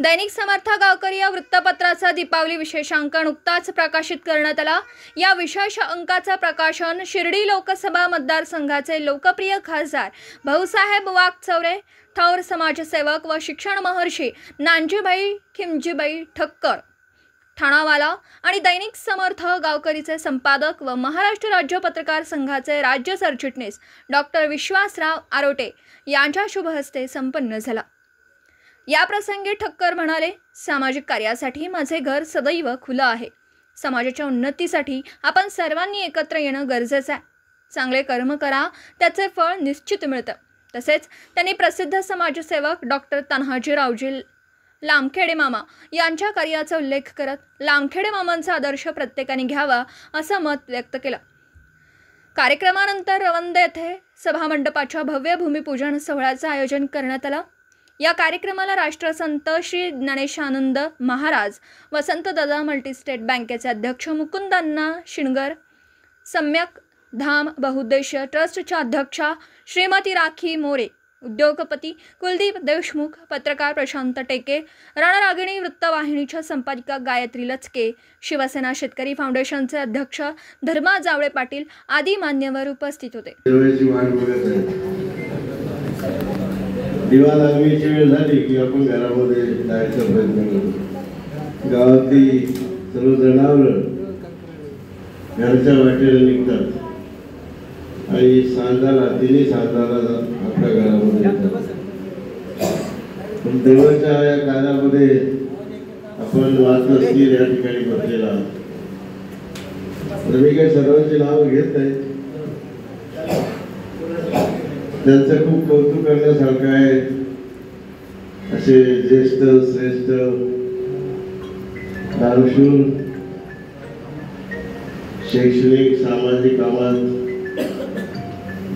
दैनिक समर्थ गावकरी या वृत्तपत्राचा दीपावली विशेषांक नुकताच प्रकाशित करण्यात आला। या विशेष अंकाचा प्रकाशन शिर्डी लोकसभा मतदारसंघाचे लोकप्रिय खासदार भाऊसाहेब वाकचौरे, थोर समाजसेवक व शिक्षण महर्षी नानजीभाई खिमजीबाई ठक्कर ठाणावाला आणि दैनिक समर्थ गावकरीचे संपादक व महाराष्ट्र राज्य पत्रकार संघाचे राज्य सरचिटणीस डॉक्टर विश्वासराव आरोटे यांच्या शुभ हस्ते संपन्न झाला। या प्रसंगी ठक्कर म्हणाले, सामाजिक कार्यासाठी माझे घर सदैव खुलं आहे। समाजाच्या उन्नतीसाठी आपण सर्वांनी एकत्र येणं गरजेचं आहे। चांगले कर्म करा, त्याचे फळ निश्चित मिळतं। तसेच त्यांनी प्रसिद्ध समाजसेवक डॉक्टर तान्हाजीरावजी लामखेडे मामा यांच्या कार्याचा उल्लेख करत लामखेडे मामांचा आदर्श प्रत्येकाने घ्यावा असं मत व्यक्त केलं। कार्यक्रमानंतर रवंदे येथे सभामंडपाच्या भव्य भूमिपूजन सोहळ्याचं आयोजन करण्यात आलं। या कार्यक्रमाला राष्ट्रसंत श्री ज्ञानेशानंद महाराज, वसंतदादा मल्टीस्टेट बँकेचे अध्यक्ष मुकुंदांना शिणगर, सम्यक धाम बहुउद्देशीय ट्रस्टच्या अध्यक्षा श्रीमती राखी मोरे, उद्योगपती कुलदीप देशमुख, पत्रकार प्रशांत टेके, रणरागिणी वृत्तवाहिनीच्या संपादिका गायत्री लचके, शिवसेना शेतकरी फाउंडेशनचे अध्यक्ष धर्मा जावळे पाटील आदी मान्यवर उपस्थित होते। दिवा लागण्याची वेळ झाली की आपण घरामध्ये जायचा प्रयत्न करतो। गावातली सर्व जनावरं घरच्या वाटेला निघतात आणि तिन्ही सांजाला आपल्या घरामध्ये येतात। पण देवाच्या या काळामध्ये आपण वाचनशील या ठिकाणी बसलेला। मी काही सर्वांची नाव घेत नाही, त्यांचं खूप कौतुक करण्यासारखं आहे। असे ज्येष्ठ श्रेष्ठ दानशूर शैक्षणिक सामाजिक कामात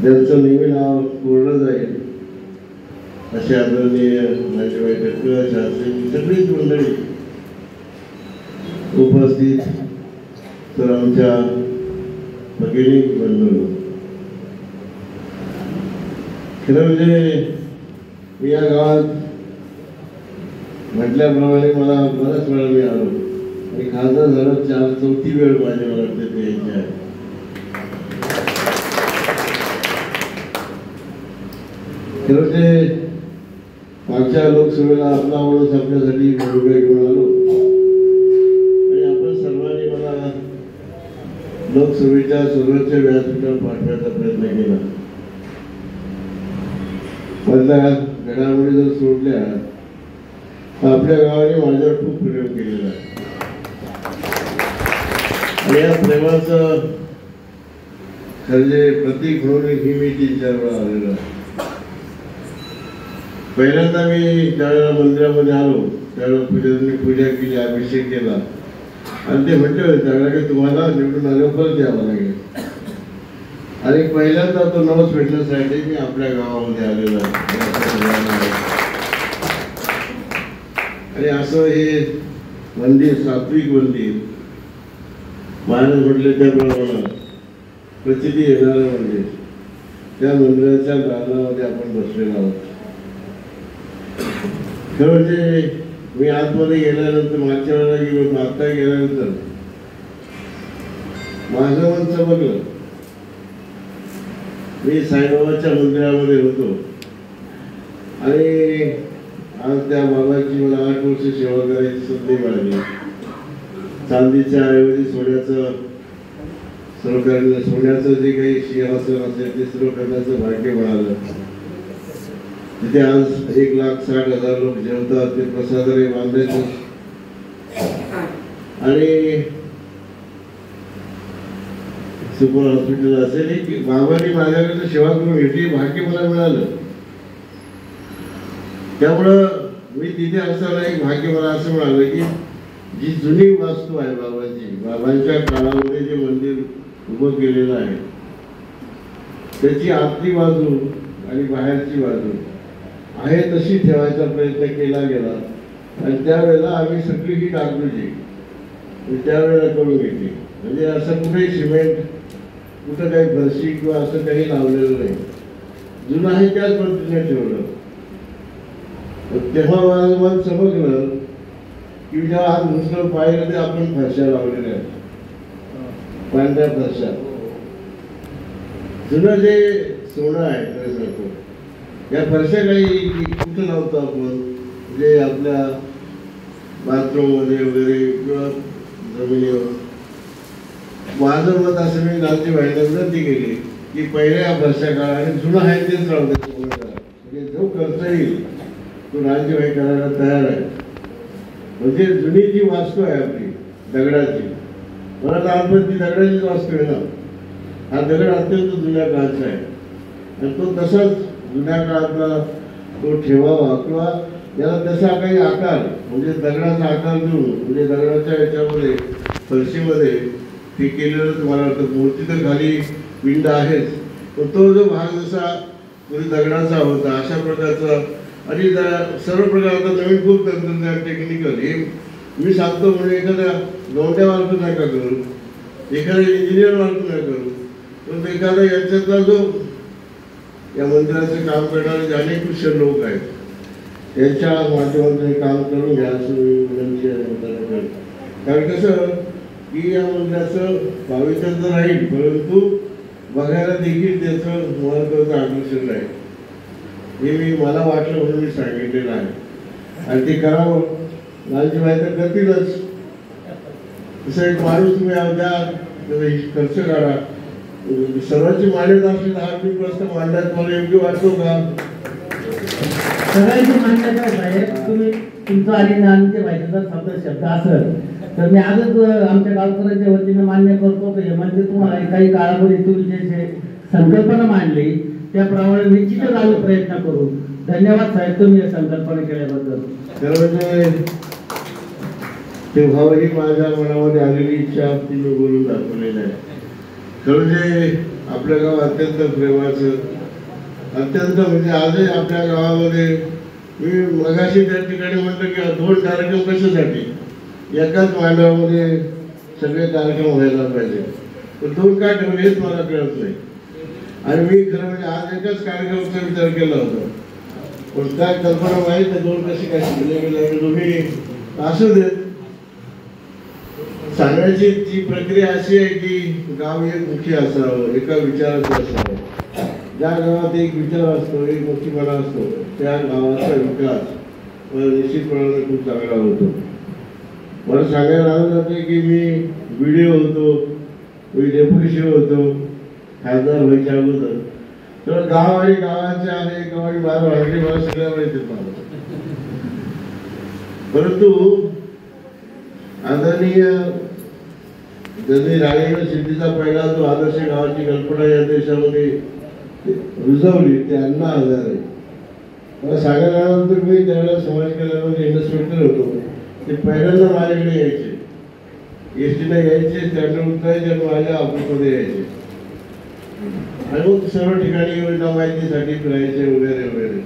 ज्यांचं नेहमी नाव पूर्ण जाईल असे आदरणीय नानजीभाई ठक्कर शास्त्री सगळीच मंडळी उपस्थित, तर आमच्या भगिनी बंधू, खरं म्हणजे मी या गावात म्हटल्याप्रमाणे मला बराच वेळा मी आलो आणि खासदार झालं चौथी वेळ माझी मला वाटते ते यायची आहे। खरं म्हणजे मागच्या लोकसभेला आपला माणूस आपल्यासाठी उभे घेऊन आलो आणि आपण सर्वांनी मला लोकसभेच्या सर्वोच्च व्यासपीठावर पाठवण्याचा प्रयत्न केला। मधल्या घडामोडी जर सोडल्या तर आपल्या गावाने माझ्यावर खूप प्रेम केलेलं आहे आणि या प्रेमाचं खरे प्रतीक म्हणून ही मी 3-4 वेळा आलेलो आहे। पहिल्यांदा मी ज्यावेळेला मंदिरामध्ये आलो त्यावेळेला पूजा केली, अभिषेक केला आणि ते म्हटले होते त्यावेळेला तुम्हाला निवडून आल्यावर परत यावं लागेल आणि पहिल्यांदा तो नवस भेटण्यासाठी मी आपल्या गावामध्ये आलेलो आहे। आणि असं हे मंदिर सात्विक मंदिर महाराज म्हटले त्याप्रमाणे प्रचिती येणारं मंदिर, त्या मंदिराच्या दालनामध्ये आपण बसलेलो आहोत। खरं म्हणजे मी आतमध्ये गेल्यानंतर मागच्या वेळेला गेलो, आता गेल्यानंतर माझं मन चमकलं। मी साईबाबाच्या मंदिरामध्ये होतो आणि आज त्या बाबाची मला 8 वर्ष सेवा करायची संधी मिळाली। चांदीच्या ऐवजी सोन्याचं जे काही सिंहासन असेल ते सर्व करण्याचं भाग्य मिळालं। तिथे आज 1,60,000 लोक जेवतात, ते प्रसादाने बांधायचं आणि सुपर हॉस्पिटल असेल की बाबांनी माझ्याकडे सेवा करून घेतली, भाग्य मला मिळालं। त्यामुळं मी तिथे असताना एक भाग्य मला असं मिळालं की जी जुनी वास्तू आहे बाबांच्या काळामध्ये जे मंदिर उभं केलेलं आहे त्याची आतली बाजू आणि बाहेरची बाजू आहे तशी ठेवायचा प्रयत्न केला गेला आणि त्यावेळेला आम्ही सगळी ही डागडुजी त्यावेळेला करून घेतली। म्हणजे असं कुठेही सिमेंट, कुठं काही फरशी किंवा असं काही लावलेलं नाही, जुनं आहे त्याच पद्धतीने ठेवलं। तेव्हा मला समजलं की जेव्हा आज दुसरं पाहिलं ते आपण फरशा लावलेल्या आहेत, पांढऱ्या फरशा. जुनं जे सोनं आहे खरं या फरशा काही कुठं लावतो आपण, जे आपल्या बाथरूममध्ये वगैरे किंवा जमिनीवर. माझं मत असं, मी लालजी भाईला विनंती केली की पहिल्या फरशा काढा आणि जुनं आहे तेच राहू दे, म्हणजे जो खर्च येईल तो लालजी भाई करायला तयार आहे. म्हणजे जुनी जी वास्तू आहे आपली दगडाची, मला लहानपणी ती दगडाचीच वास्तू आहे ना. हा दगड अत्यंत जुन्या काळाचा आहे आणि तो तसाच जुन्या काळातला तो ठेवावा किंवा याला तसा काही आकार, म्हणजे दगडाचा आकार देऊन, म्हणजे दगडाच्या याच्यामध्ये फरशीमध्ये ते केलेलं तुम्हाला वाटतं. मूर्ती तर खाली पिंड आहेच, पण तो जो भाग जसा पूर्वी दगडाचा होता अशा प्रकारचा. आणि सर्व प्रकारचा नवीन खूप तंत्रज्ञान टेक्निकल हे मी सांगतो. म्हणजे एखाद्या गवंड्या मार्फत नका करू, एखाद्या इंजिनियर मार्फत नका करू, पण एखादा याच्यातला जो या मंदिराचं काम करणारे जे अनेक कुशल लोक आहेत त्यांच्या माध्यमातून हे काम करून घ्या असं मी विनंती करतो. कारण कसं की या मंदिराचं पावित्र्य तर राहील, परंतु बघायला देखील त्याचं महत्त्वाचं आकर्षण आहे. हे मला वाटलं म्हणून मी सांगितलेलं आहे आणि ते करावं. लालजी भाई तर करतीलच. तसं एक माणूस तुम्ही द्या, खर्च काढा. सर्वांची मान्यता असली तर हा प्रश्न मांडण्यात मला योग्य वाटतो का? सगळ्यांची मान्यता साहेब, तुम्ही तुमचं आणि नानचे भाईचा जर फक्त शब्द असेल तर मी आजच आमच्या गावकऱ्यांच्या वतीनं मान्य करतो की म्हणजे तुम्हाला काही काळामध्ये तुम्ही जे संकल्पना मांडली त्याप्रमाणे निश्चितच आम्ही प्रयत्न करू. धन्यवाद साहेब तुम्ही या संकल्पना केल्याबद्दल. तेव्हाही माझ्या मनामध्ये आलेली इच्छा तिने बोलून दाखवलेली आहे. खरं जे आपलं गाव अत्यंत प्रेमाचं, अत्यंत म्हणजे आजही आपल्या गावामध्ये मी मगाशी त्या ठिकाणी म्हटलं की 2 कार्यक्रम कशासाठी, एकाच मांडवामध्ये सगळे कार्यक्रम व्हायला पाहिजे, पण 2 का ठेवले हेच मला कळत नाही. आणि मी खरं म्हणजे आज एकच कार्यक्रमाचा विचार केला होता, पण काय कल्पना माहीत नाही 2 कशी काय शिकले गेले दोन्ही असू देत. सांगण्याची जी प्रक्रिया अशी आहे की गाव एक मुखी असावं, एका विचाराचं असावं. ज्या गावात एक विचार असतो, एक मुखीपणा असतो, त्या गावाचा विकास निश्चितपणाने खूप चांगला होतो. मला सांगायला आलं जाते की मी व्हिडिओ होतो, मी डेप्युटी होतो खासदार व्हायच्या अगोदर, तर गाव आणि गावाचे आहे गावाची बाहेर वाढली मला सगळ्या माहिती मला. परंतु आदरणीय ज्यांनी राणीनं सिद्धीचा पहिला जो आदर्श गावाची कल्पना या देशामध्ये रुजवली ते अण्णा हजारे. मला सांगायला आल्यानंतर मी त्यावेळेला समाज कल्याणामध्ये इन्व्हेस्टमेंटर होतो. ते पहिल्यांदा माझ्याकडे यायचे, एसटीला यायचे, त्यांना उतरायचे आणि माझ्या ऑफिसमध्ये यायचे आणि मग सर्व ठिकाणी योजना माहितीसाठी फिरायचे वगैरे वगैरे.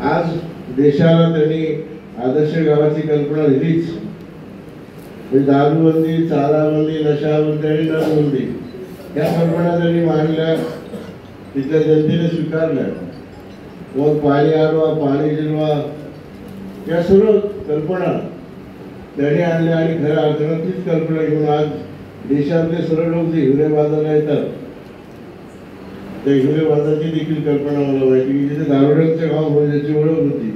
आज देशाला त्यांनी आदर्श गावाची कल्पना दिलीच. दारूबंदी, चाराबंदी, नशाबंदी आणि नरबंदी या कल्पना त्यांनी मांडल्या, तिथल्या जनतेने स्वीकारल्या. मग पाणी आडवा, पाणी जिरवा या सर्व कल्पना त्यांनी आणल्या आणि खऱ्या अर्थानं तीच कल्पना घेऊन आज देशातले सर्व लोक जे हिवरे बाजारला येतात त्या हिवरे बाजाराची देखील कल्पना मला माहिती की जिथे दारुड्यांचं गाव म्हणून ज्याची ओळख होती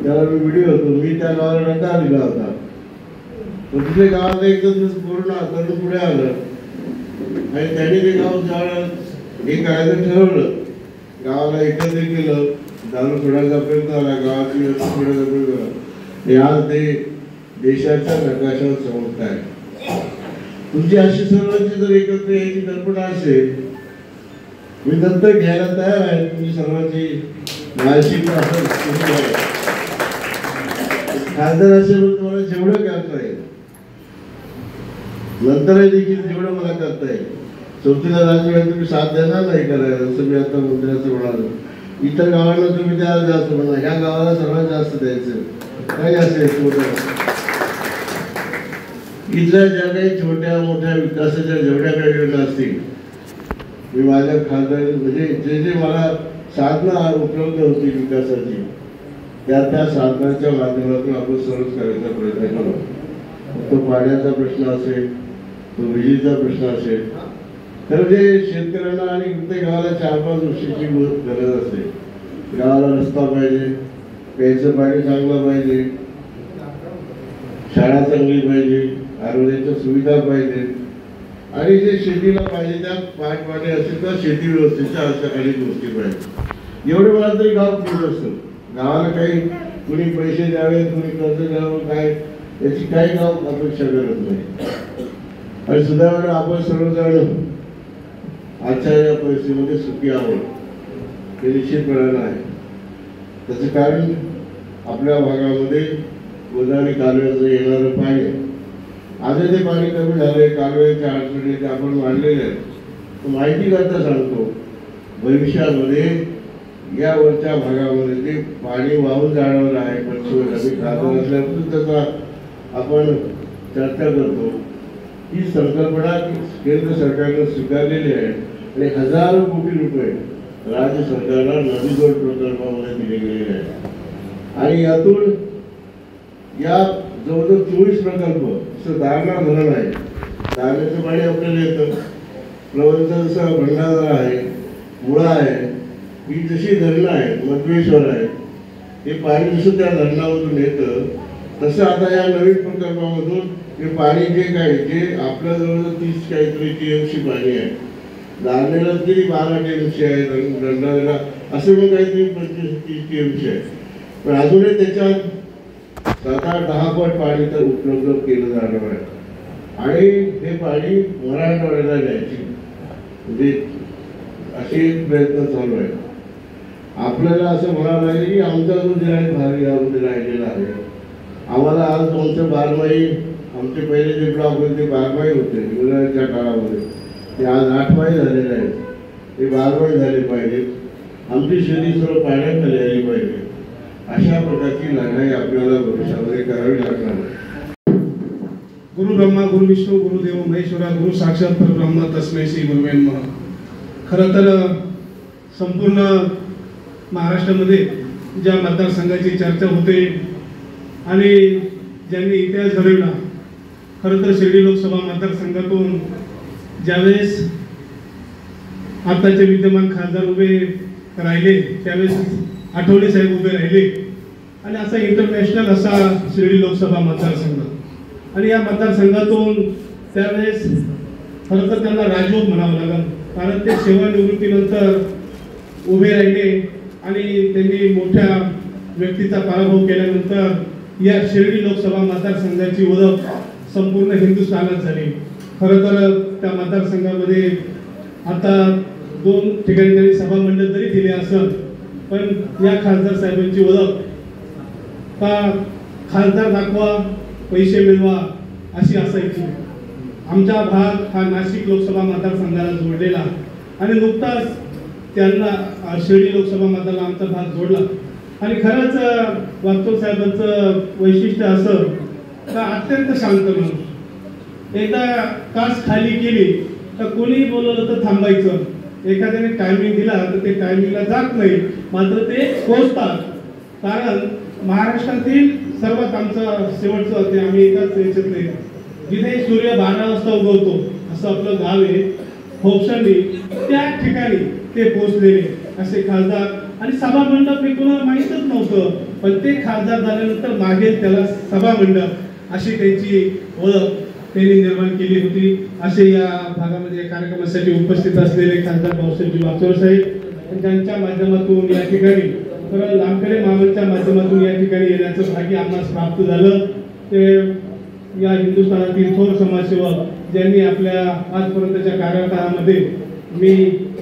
त्याला मी व्हिडिओ होतो. मी त्या गावाला नकार दिला होता, पण तिथे गावाला एक दिवस पूर्ण करून पुढे आलं आणि त्यांनी ते गाव ज्यावेळेला हे करायचं ठरवलं, गावाला एकत्रित केलं, दारू सोडायचा प्रयत्न आला, गावाची व्यवस्था सोडायचा प्रयत्न आला. हे आज ते देशाच्या नकाशावर चमकत आहे. तुमची अशी सर्वांची जर एकत्र यायची कल्पना असेल, मी दत्तक घ्यायला तयार आहे. तुमची सर्वांची मानसिक खासदार असेल तुम्हाला जेवढं करता येईल, नंतरही देखील जेवढं मला करता येईल. चौथीला जायचं तुम्ही साथ देणार नाही करायला, जसं मी आता मंदिराचं म्हणालो. इतर गावांना तुम्ही द्यायला जास्त म्हणा, ह्या गावाला सर्वात जास्त द्यायचं. काही असेल इथल्या ज्या काही छोट्या मोठ्या विकासाच्या जेवढ्या काही योजना असतील, मी माझ्या खासदार म्हणजे जे जे मला साधनं उपलब्ध होती विकासाची, त्या साधनांच्या माध्यमातून आपण सर्वच करायचा प्रयत्न केला. तो पाण्याचा प्रश्न असेल, तो विजेचा प्रश्न असेल, तर जे शेतकऱ्यांना आणि प्रत्येक गावाला 4-5 गोष्टीची गरज असते. गावाला रस्ता पाहिजे, प्यायचं पाणी चांगलं पाहिजे, शाळा चांगली पाहिजे, आरोग्याच्या सुविधा पाहिजे, आणि जे शेतीला पाहिजे त्या पाणी असेल तर शेती व्यवस्थेच्या अशा काही गोष्टी पाहिजे. एवढे मला तरी गाव पूर्ण असतं. गावाला काही कुणी पैसे द्यावे, कुणी कर्ज द्यावं, काय याची काही गाव अपेक्षा करत नाही. आणि सुदैवाने आपण सर्वजण आजच्या या परिस्थितीमध्ये सुखी आहोत हे निश्चितपणानं आहे. त्याचं कारण आपल्या भागामध्ये गोदावरी कालव्याचं येणारं पाणी, आज ते पाणी कमी झालंय, कालव्याच्या अडचणी ते आपण मांडलेले आहेत. माहिती करता सांगतो, भविष्यामध्ये या वरच्या भागामध्ये ते पाणी वाहून जाणार आहे. पंचवर्षाची खासदार असल्यापासून त्याचा आपण चर्चा करतो. ही संकल्पना केंद्र सरकारने स्वीकारलेली आहे आणि हजारो कोटी रुपये राज्य सरकारला नदीजोड प्रकल्पामध्ये दिले गेलेले आहेत. आणि यातून या जवळजवळ 24 प्रकल्प, जसं दारणा धरण आहे, दारण्याचं पाणी आपल्याला येतं, प्लवनचं जसं भंडारा आहे, मुळा आहे, ही जशी धरणं आहेत, मध्वेश्वर आहे, हे पाणी जसं त्या धरणामधून येतं तसं आता या नवीन प्रकल्पामधून हे पाणी जे आपल्या जवळ 30 काहीतरी TMC पाणी आहे. दारणेला तरी 12 TMC आहे, भंडाऱ्याला असं मग काहीतरी 25-30 TMC आहे. पण अजूनही त्याच्यात 7-8-10 पट पाणी तर उपलब्ध केलं जाणार आहे. आणि हे पाणी मराठवाड्याला द्यायची म्हणजे असे प्रयत्न चालू आहे. आपल्याला असं म्हणावं लागेल की आमचा जो जिल्हा भाग यामध्ये राहिलेला आहे, आम्हाला आज आमचं 12माही, आमचे पहिले जे ब्लॉक होते ते 12माही होते इंग्रजांच्या काळामध्ये, ते आज 8माही झालेले आहेत. ते 12माही झाले पाहिजेत. आमची शेती सर्व पाण्याखाली आली पाहिजे. अशा प्रकारची लढाई आपल्याला भविष्यामध्ये करावी लागणार. गुरु ब्रह्मा गुरु विष्णू गुरुदेव महेश्वरा गुरु साक्षात परब्रह्म तस्मै श्री गुरुवे नमः. खरं तर संपूर्ण महाराष्ट्रामध्ये ज्या मतदारसंघाची चर्चा होते आणि ज्यांनी इतिहास घडवला, खरं तर शिर्डी लोकसभा मतदारसंघातून ज्यावेळेस आताचे विद्यमान खासदार उभे राहिले त्यावेळेस आठवले साहेब उभे राहिले आणि असा इंटरनॅशनल असा शिर्डी लोकसभा मतदारसंघ. आणि या मतदारसंघातून त्यावेळेस खरं तर त्यांना राजयोग म्हणावं लागेल, कारण ते सेवानिवृत्तीनंतर उभे राहिले आणि त्यांनी मोठ्या व्यक्तीचा पराभव केल्यानंतर या शिर्डी लोकसभा मतदारसंघाची ओळख संपूर्ण हिंदुस्थानात झाली. खरं तर त्या मतदारसंघामध्ये आता 2 ठिकाणी त्यांनी सभामंडळ जरी दिले असेल, पण या खासदार साहेबांची ओळख का खासदार दाखवा पैसे मिळवा अशी असायची. आमचा भाग हा नाशिक लोकसभा मतदारसंघाला जोडलेला आणि नुकताच त्यांना शिर्डी लोकसभा मतदाराला आमचा भाग जोडला. आणि खरंच वागचौर साहेबांचं वैशिष्ट्य असं का अत्यंत शांत माणूस. एकदा कास खाली केली तर कोणीही बोलवलं तर थांबायचं. एखाद्याने टायमिंग दिला तर ते टायमिंगला जात नाही, मात्र ते पोहोचतात. कारण महाराष्ट्रातील सर्वात आमचं शेवटचं ते आम्ही एकाच याच्यातले जिथे सूर्य 12 वाजता उगवतो असं आपलं गाव आहे होपसंडी, त्या ठिकाणी ते पोहोचलेले असे खासदार. आणि सभामंडप हे कोणाला माहीतच नव्हतं, पण ते खासदार झाल्यानंतर मागे त्याला सभामंडप अशी त्यांची ओळख त्यांनी निर्माण केली होती. असे या भागामध्ये कार्यक्रमासाठी उपस्थित असलेले खासदार भाऊसाहेब वागचौर साहेब, त्यांच्या माध्यमातून या ठिकाणी लांबकडे मामांच्या माध्यमातून या ठिकाणी येण्याचं भाग्य आम्हाला प्राप्त झालं. ते या हिंदुस्थानातील थोर समाजसेवक ज्यांनी आपल्या आजपर्यंतच्या कार्यकाळामध्ये, मी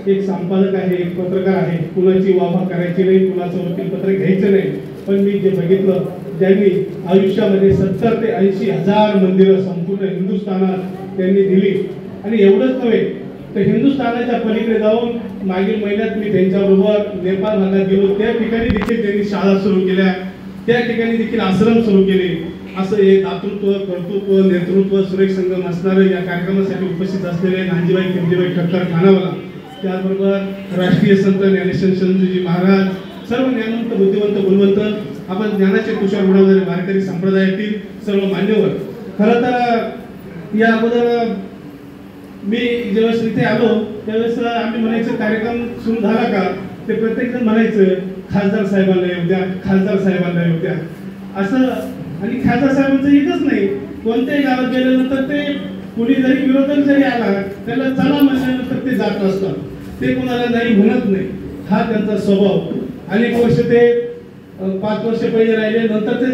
एक संपादक आहे, एक पत्रकार आहे, कुणाची वाह करायची नाही, कुणाचं वकीलपत्र घ्यायचं नाही, पण मी जे बघितलं ज्यांनी आयुष्यामध्ये 70 ते 80 हजार मंदिरं संपूर्ण हिंदुस्थानात त्यांनी दिली. आणि एवढंच नव्हे तर हिंदुस्थानाच्या पलीकडे जाऊन मागील महिन्यात मी त्यांच्याबरोबर नेपाळ भागात गेलो, त्या ठिकाणी देखील त्यांनी शाळा सुरू केल्या, त्या ठिकाणी देखील आश्रम सुरू केले. असं हे दातृत्व, कर्तृत्व, नेतृत्व सुरेख संगम असणारं या कार्यक्रमासाठी उपस्थित असलेले नांजीबाई किंजीबाई ठक्कर ठाणावाला त्याचबरोबर राष्ट्रीय संत ज्ञानेश्वर संतजी महाराज, सर्व ज्ञानवंत बुद्धिवंत गुणवंत आपण ज्ञानाचे तुषार उडवणारे वारकरी संप्रदायातील सर्व मान्यवर. खरं तर या अगोदर मी ज्यावेळेस इथे आलो त्यावेळेस आम्ही म्हणायचं कार्यक्रम सुरू झाला का ते प्रत्येकजण म्हणायचं खासदार साहेबांना येऊ द्या, खासदार साहेबांना येऊ द्या असं. आणि खासदार साहेबांचं येतच नाही. कोणत्याही गावात गेल्यानंतर ते कुणी जरी विरोधक जरी आला त्याला चला म्हणल्यानंतर ते जात असतात, ते कोणाला नाही म्हणत नाही. हा त्यांचा स्वभाव. अनेक वर्ष ते 5 वर्ष पहिले राहिले, नंतर ते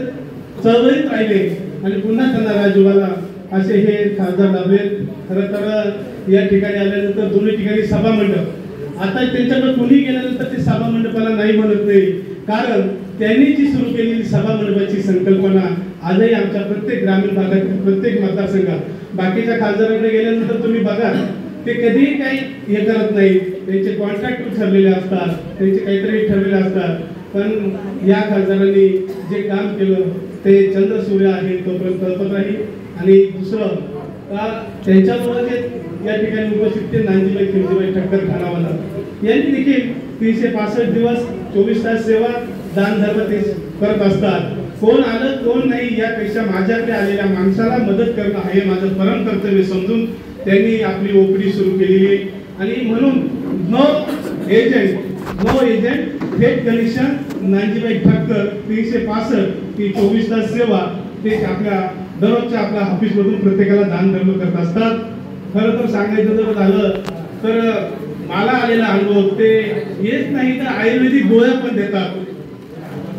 चळवळीत राहिले आणि पुन्हा त्यांना राजूला असे हे खासदार लाभले. खरं तर या ठिकाणी आल्यानंतर दोन्ही ठिकाणी सभा मंडप, आता त्यांच्याकडे कोणी गेल्यानंतर ते सभा मंडपाला नाही म्हणत नाही, कारण त्यांनी जी सुरू केलेली सभा मंडपाची संकल्पना आजही आमच्या प्रत्येक ग्रामीण भागातील प्रत्येक मतदारसंघात, बाकीच्या खासदारांकडे गेल्यानंतर तुम्ही बघा ते कधीही काही हे करत नाही, त्यांचे कॉन्ट्रॅक्ट ठरलेले असतात, त्यांचे काहीतरी ठरलेले असतात. पण या खासदारांनी जे काम केलं ते चंद्र सूर्य आहे तोपर्यंत कल्पत राहील. आणि दुसरं त्यांच्याबरोबर जे या ठिकाणी उपस्थित ते नांजीबाई खिमजीबाई ठक्कर खानावाला यांनी देखील 365 दिवस 24 तास सेवा दान धर्म ते करत असतात. कोण आलं कोण नाही यापेक्षा माझ्याकडे आलेल्या माणसाला मदत करणं हे माझं परम कर्तव्य समजून त्यांनी आपली ओपडी सुरू केलेली आहे. आणि म्हणून नो एजंट थेट कनेक्शन नांजीबाई ठक्कर 365 ती 24 तास सेवा ते आपल्या दररोजच्या आपल्या ऑफिसमधून प्रत्येकाला दान धर्म करत असतात. खरं तर सांगायचं जर झालं तर मला आलेला अनुभव ते येत नाही तर आयुर्वेदिक गोळ्या पण देतात.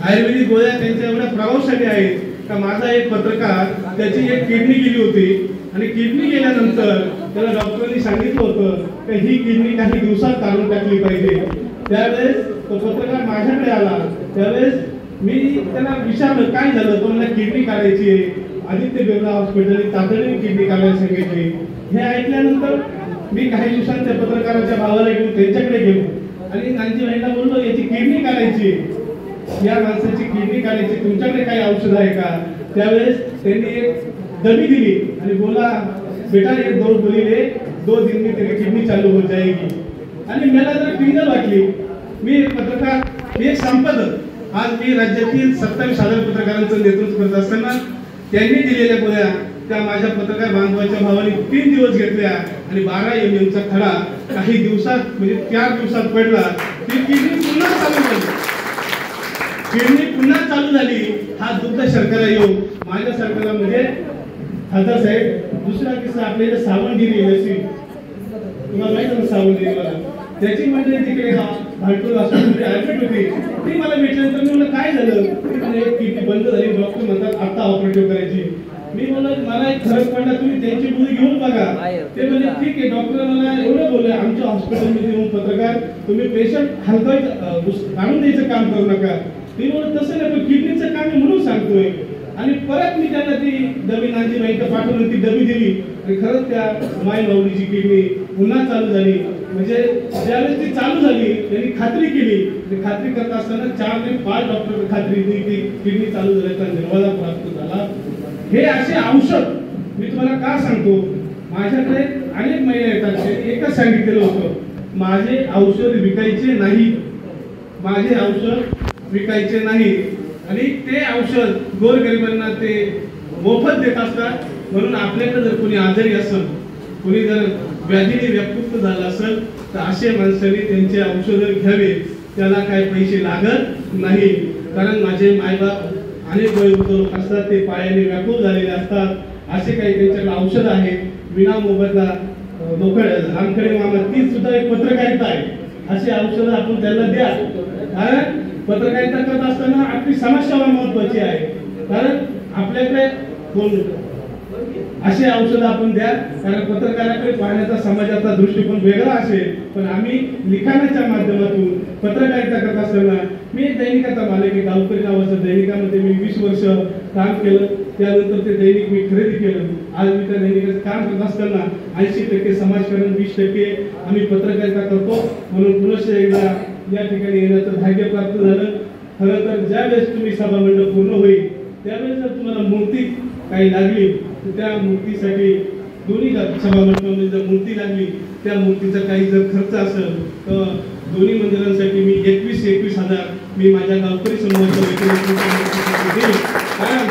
आयुर्वेदिक गोळ्या त्यांच्या एवढ्या प्रभावशाली आहेत का माझा एक पत्रकार त्याची एक किडनी गेली होती आणि किडनी गेल्यानंतर त्याला डॉक्टरांनी सांगितलं होतं की ही किडनी काही दिवसात काढून टाकली पाहिजे. त्यावेळेस तो पत्रकार माझ्याकडे आला, त्यावेळेस मी त्याला विचारलं काय झालं, तो मला किडनी काढायची आहे, आदित्य बिर्ला हॉस्पिटलने तातडीने किडनी काढायला सांगितली. हे ऐकल्यानंतर मी काही दिवसांत त्या पत्रकाराच्या भावाला घेऊन त्यांच्याकडे गेलो आणि नांजीबाईंना बोललो याची किडनी काढायची, या माणसाची किडनी काढायची, तुमच्याकडे काही औषध आहे का. त्यावेळेस त्यांनी एक दमी दिली आणि बोला बेटा ये 2 गोली ले, 2 दिन में तेरी किडनी चालू हो जाएगी. आणि मला जरा पिंगल वाटली. मी एक पत्रकार, एक संपादक, आज मी राज्यातील 27,000 पत्रकारांचं नेतृत्व करत असताना त्यांनी दिलेल्या गोळ्या त्या माझ्या पत्रकार बांधवाच्या भावाने 3 दिवस घेतल्या आणि 12 mm चा खडा काही दिवसात म्हणजे 4 दिवसात पडला. ती किडनी पुन्हा चालू झाली. किडनी पुन्हा चालू झाली. हा दुग्ध शर्करा योग माझ्या सरकारला म्हणजे खासदार साहेब. दुसरा किस्सा आपल्या इथे सावंतगिरी लसी, तुम्हाला माहिती आहे सावंतगिरी मला, त्याची म्हणजे तिकडे भाटूर हॉस्पिटलमध्ये ऍडमिट होती. ती मला भेटल्यानंतर मी म्हणलं काय झालं, किडनी बंद झाली, डॉक्टर म्हणतात आता ऑपरेटिव्ह करायची. मी म्हणलं मला एक फरक पडला, तुम्ही त्यांची गोळी घेऊन बघा. ते म्हणजे ठीक आहे. डॉक्टर मला एवढं बोलले आमच्या हॉस्पिटलमध्ये येऊन पत्रकार तुम्ही पेशंट हलकायचं काढून द्यायचं काम करू नका. मी म्हणलं तसं नाही, पण किडनीचं काम मी म्हणून सांगतोय. आणि परत मी त्यांना ती डबी नांजीबाईंकडे पाठवून ती डबी दिली आणि खरंच त्या माय माऊलीची किडनी पुन्हा चालू झाली. म्हणजे ज्यावेळेस ती चालू झाली त्यांनी खात्री केली. खात्री करत असताना 4 ते 5 डॉक्टर खात्री दिली की किडनी चालू झाल्याचा निर्वाळा प्राप्त झाला. हे असे औषध मी तुम्हाला का सांगतो, माझ्याकडे अनेक महिला येतात, एकच सांगितलेलं होतं माझे औषध विकायचे नाही, माझे औषध विकायचे नाही. आणि ते औषध गोरगरिबांना ते मोफत देत असतात. म्हणून आपल्याकडे जर कोणी आजारी असेल, कोणी जर व्याधीने व्यापुक्त झाला असेल तर असे माणसांनी त्यांचे औषधं घ्यावे, त्याला काही पैसे लागत नाही. कारण माझे मायबाप अनेक वयोवृद्ध लोक असतात, ते पायाने व्याकुळ झालेले असतात. असे काही त्यांच्याकडे औषध आहे विना मोबदला. लोक रामखडे मामा ती सुद्धा एक पत्रकारिता आहे. अशी औषधं आपण त्यांना द्या, कारण पत्रकारिता करत असताना आपली समाजसेवा महत्वाची आहे. कारण आपल्याकडे कोण असे औषध आपण द्या, कारण पत्रकाराकडे पाहण्याचा समाजाचा दृष्टिकोन वेगळा असेल. पण आम्ही लिखाणाच्या माध्यमातून पत्रकारिता करत असताना मी एक दैनिकाचा मालक आहे, गावकरी नावाचं दैनिकामध्ये मी 20 वर्ष काम केलं. त्यानंतर ते दैनिक मी खरेदी केलं. आज मी त्या दैनिकाचं काम करत असताना 80% समाजकारण, 20% आम्ही पत्रकारिता करतो. म्हणून पुनश्च एकदा या ठिकाणी येण्याचं भाग्य प्राप्त झालं. खरं तर ज्यावेळेस तुम्ही सभा मंडप पूर्ण होईल त्यावेळेस जर तुम्हाला मूर्ती काही लागली तर त्या मूर्तीसाठी दोन्ही सभामंडपामध्ये जर मूर्ती लागली त्या मूर्तीचा काही जर खर्च असेल तर दोन्ही मंदिरांसाठी मी 21,000 मी माझ्या गावकरी समूहाच्या वतीने देईन. कारण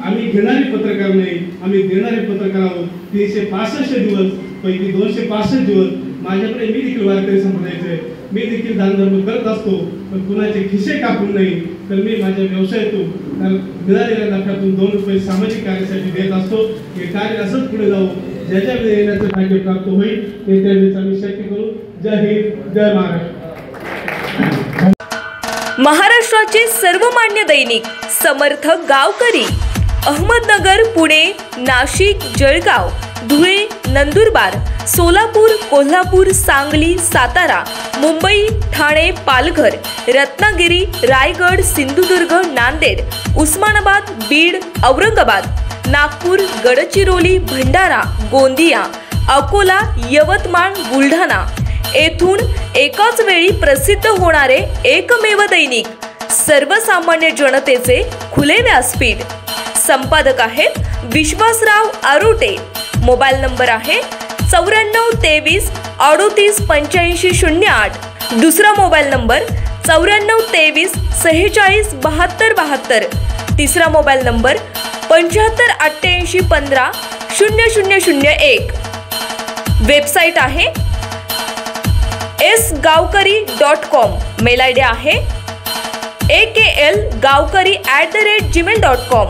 आम्ही घेणारे पत्रकार नाही, आम्ही देणारे पत्रकार आहोत. 365 दिवस पैकी 265 दिवस माझ्याकडे मी देखील वारकरी संप्रदायाचे मी देखील दानधर्म करत असतो, पण कुणाचे खिसे कापून नाही. तर मी माझ्या व्यवसायातून मिळालेल्या नफ्यातून 2 रुपये सामाजिक कार्यासाठी देत असतो. हे कार्य असंच पुढे जाऊ. ज्याच्या वेळी येण्याचं भाग्य प्राप्त होईल ते त्यावेळेस आम्ही शक्य करू. जय हिंद, जय महाराष्ट्र. महाराष्ट्राचे सर्वमान्य दैनिक समर्थ गावकरी अहमदनगर, पुणे, नाशिक, जळगाव, धुळे, नंदुरबार, सोलापूर, कोल्हापूर, सांगली, सातारा, मुंबई, ठाणे, पालघर, रत्नागिरी, रायगड, सिंधुदुर्ग, नांदेड, उस्मानाबाद, बीड, औरंगाबाद, नागपूर, गडचिरोली, भंडारा, गोंदिया, अकोला, यवतमाळ, बुलढाणा येथून एकाच वेळी प्रसिद्ध होणारे एकमेव दैनिक सर्वसामान्य जनतेचे खुले व्यासपीठ. संपादक आहेत विश्वासराव आरोटे. मोबाईल नंबर आहे 9423 38 85 08. दुसरा मोबाईल नंबर 9423 46 72 72. तिसरा मोबाईल नंबर 75 88 15 0001. वेबसाईट आहे sgavkari.com. मेल आयडी आहे akl gavkari@gmail.com.